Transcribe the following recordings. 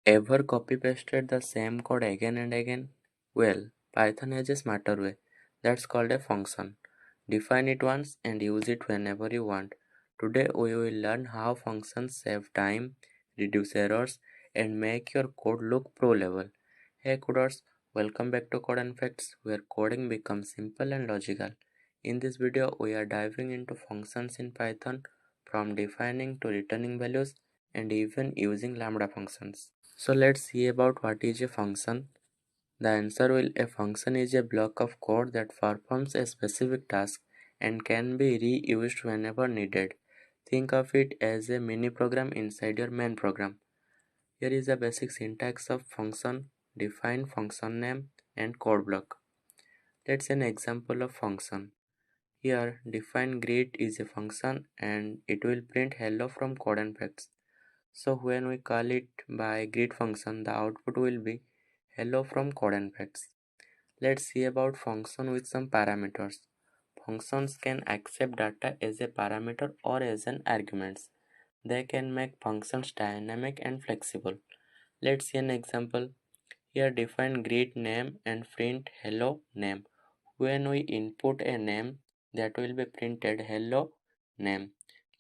Ever copy pasted the same code again and again? Well, Python has a smarter way. That's called a function. Define it once and use it whenever you want. Today we will learn how functions save time, reduce errors, and make your code look pro level. Hey coders, welcome back to CodeNFacts, where coding becomes simple and logical. In this video, we are diving into functions in Python, from defining to returning values, and even using Lambda functions. So let's see about what is a function. The answer will a function is a block of code that performs a specific task and can be reused whenever needed. Think of it as a mini program inside your main program. Here is the basic syntax of function: define function name and code block. Let's see an example of function. Here define greet is a function and it will print hello from CodeNFacts. So when we call it by greet function, the output will be hello from CodeNFacts. Let's see about function with some parameters. Functions can accept data as a parameter or as an arguments. They can make functions dynamic and flexible. Let's see an example. Here define greet name and print hello name. When we input a name, that will be printed hello name.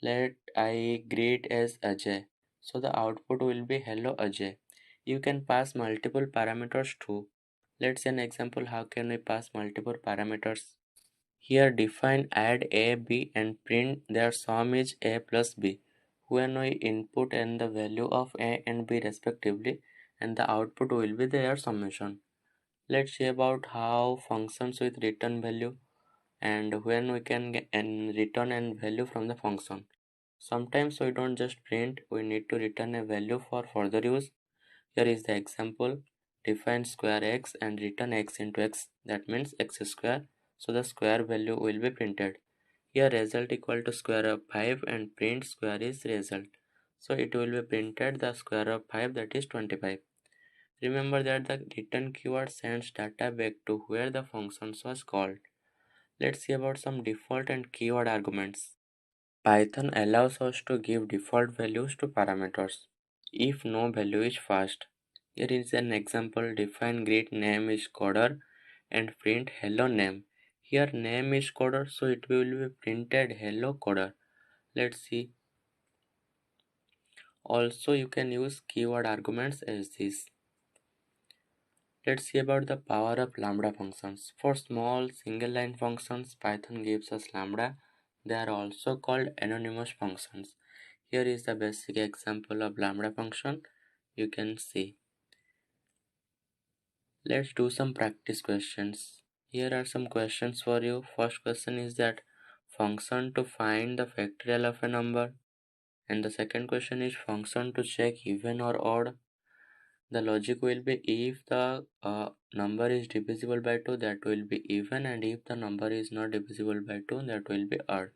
Let I greet as Ajay. So the output will be hello Ajay. You can pass multiple parameters too. Let's see an example how can we pass multiple parameters. Here define add a, b and print their sum is a plus b. When we input and the value of a and b respectively, and the output will be their summation. Let's see about how functions with return value and when we can get and return and value from the function. Sometimes we don't just print, we need to return a value for further use. Here is the example. Define square x and return x into x, that means x square, so the square value will be printed. Here result equal to square of 5 and print square is result, so it will be printed the square of 5, that is 25. Remember that the return keyword sends data back to where the function was called. Let's see about some default and keyword arguments. Python allows us to give default values to parameters if no value is passed. Here is an example. Define greet name is coder and print hello name. Here name is coder, so it will be printed hello coder. Let's see. Also you can use keyword arguments as this. Let's see about the power of Lambda functions. For small single line functions, Python gives us Lambda. They are also called anonymous functions. Here is the basic example of Lambda function. You can see. Let's do some practice questions. Here are some questions for you. First question is that function to find the factorial of a number. And the second question is function to check even or odd. The logic will be if the number is divisible by 2, that will be even, and if the number is not divisible by 2, that will be odd.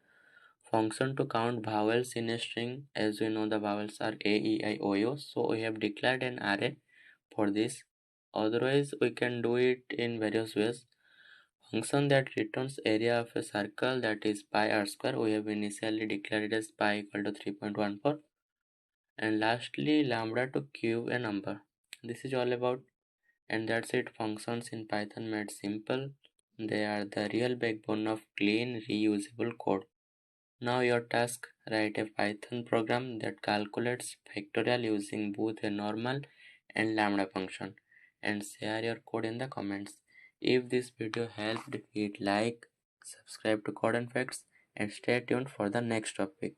Function to count vowels in a string. As we know, the vowels are A, E, I, O, U, so we have declared an array for this. Otherwise we can do it in various ways. Function that returns area of a circle, that is pi r square. We have initially declared it as pi equal to 3.14. And lastly, lambda to cube a number. This is all about, and that's it. Functions in Python made simple. They are the real backbone of clean, reusable code. Now your task: write a Python program that calculates factorial using both a normal and lambda function, and share your code in the comments. If this video helped, hit like, subscribe to CodeNFacts, and stay tuned for the next topic.